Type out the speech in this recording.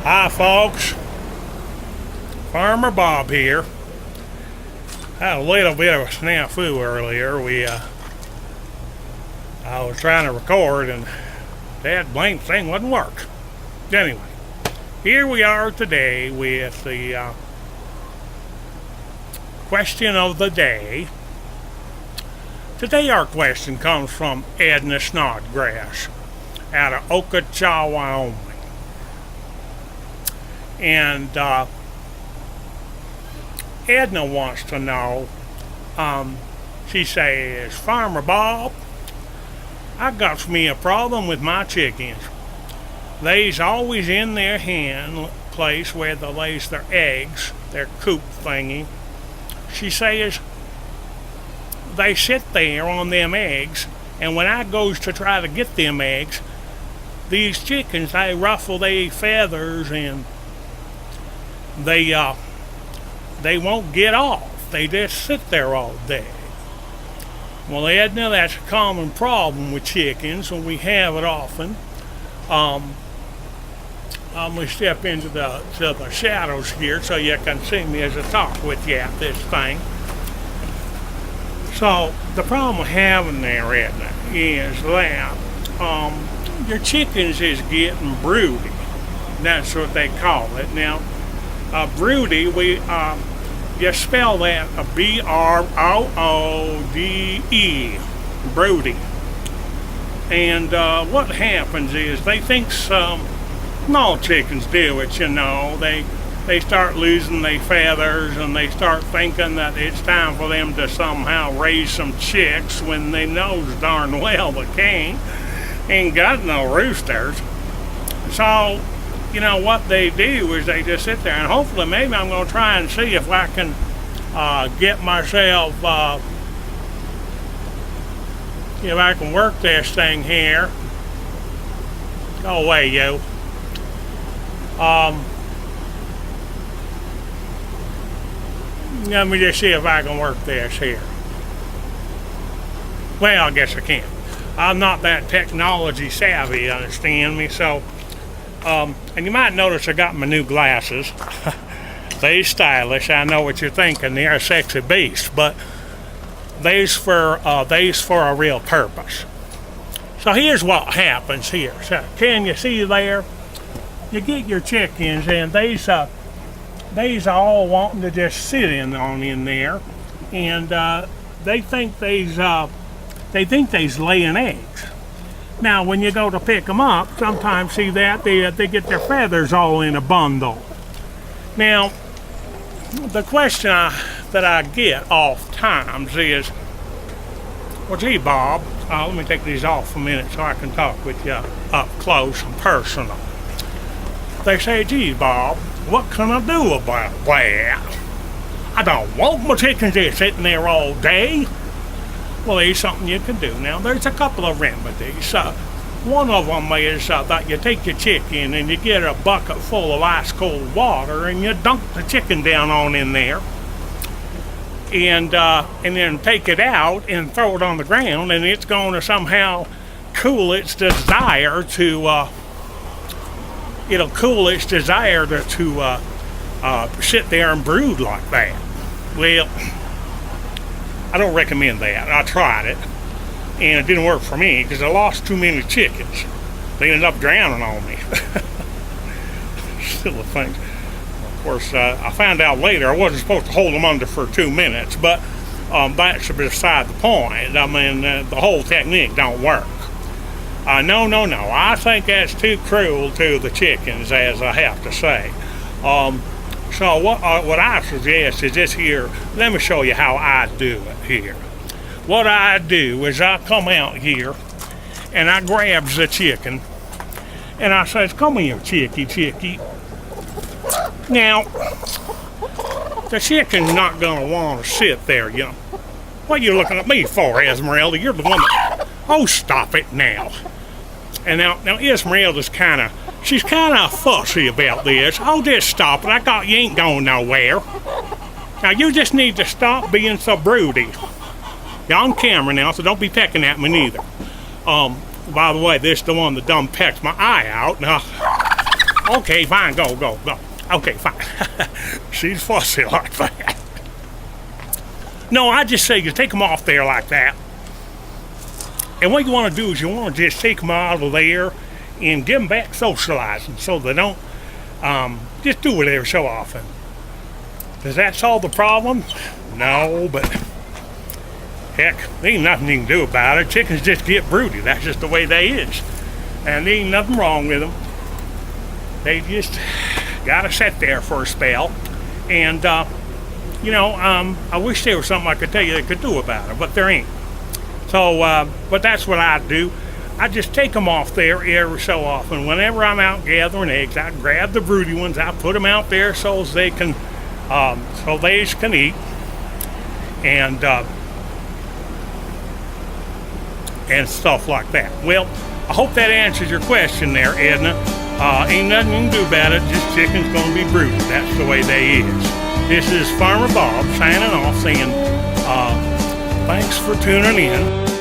Hi folks, Farmer Bob here. Had a little bit of a snafu earlier. I was trying to record and that blank thing wouldn't work. Anyway, here we are today with the question of the day. Today our question comes from Edna Snodgrass out of Okachaw, Wyoming. And Edna wants to know, she says, Farmer Bob, I got me a problem with my chickens. They's always in their hen place where they lays their eggs, their coop thingy. She says, they sit there on them eggs, and when I goes to try to get them eggs, these chickens, they ruffle their feathers and they won't get off. They just sit there all day. Well, Edna, that's a common problem with chickens, and we have it often. I'm going to step into the shadows here so you can see me as I talk with you at this thing. So the problem we're having there, Edna, is that your chickens is getting broody. That's what they call it. Now, broody, you spell that B-R-O-O-D-E, broody. And what happens is they think all chickens do it, you know. They start losing their feathers and they start thinking that it's time for them to somehow raise some chicks when they know darn well they can't. Ain't got no roosters. So, you know, what they do is they just sit there, and hopefully maybe I'm going to try and see if I can get myself, if I can work this thing here. Go away, you. Let me just see if I can work this here. Well, I guess I can't. I'm not that technology savvy, understand me, so and you might notice I got my new glasses. They're stylish. I know what you're thinking. They're a sexy beast, but they's for a real purpose. So here's what happens here. So can you see there? You get your chickens, and they's all wanting to just sit in there, and they think they's laying eggs. Now, when you go to pick them up, sometimes see that they get their feathers all in a bundle. Now, the question that I get oft times is, well, gee, Bob, let me take these off a minute so I can talk with you up close and personal. They say, gee, Bob, what can I do about that? I don't want my chickens just sitting there all day. Well, there's something you can do. Now, there's a couple of remedies. One of them is that you take your chicken and you get a bucket full of ice cold water and you dunk the chicken down on in there, and then take it out and throw it on the ground, and it's going to somehow cool its desire to. It'll cool its desire to sit there and brood like that. Well, I don't recommend that. I tried it, and it didn't work for me because I lost too many chickens. They ended up drowning on me. Silly things. Of course, I found out later I wasn't supposed to hold them under for 2 minutes, but that's beside the point. I mean, the whole technique don't work. No. I think that's too cruel to the chickens, as I have to say. So what I suggest is this here. Let me show you how I do it here. What I do is I come out here and I grabs the chicken and I says, come here, chickie. Now, the chicken's not gonna want to sit there, you know. What are you looking at me for, Esmeralda? You're the one that... Oh, stop it now. And now Esmeralda's she's kind of fussy about this. Oh, just stop it. You ain't going nowhere. Now, you just need to stop being so broody. You're on camera now, so don't be pecking at me neither. By the way, this is the one that done pecked my eye out. Now, Okay, fine, go. Okay, fine. She's fussy like that. No, I just say you take them off there like that. And what you want to do is you want to just take them out of there and get them back socializing so they don't just do it every so often. Does that solve the problem? No, but heck, there ain't nothing you can do about it. Chickens just get broody. That's just the way they is. And there ain't nothing wrong with them. They just gotta sit there for a spell. And, I wish there was something I could tell you they could do about it, but there ain't. So, but that's what I do. I just take them off there every so often. Whenever I'm out gathering eggs, I grab the broody ones, I put them out there so they can eat, and stuff like that. Well, I hope that answers your question there, Edna. Ain't nothing you can do about it. Just chicken's gonna be broody. That's the way they is. This is Farmer Bob signing off, saying thanks for tuning in.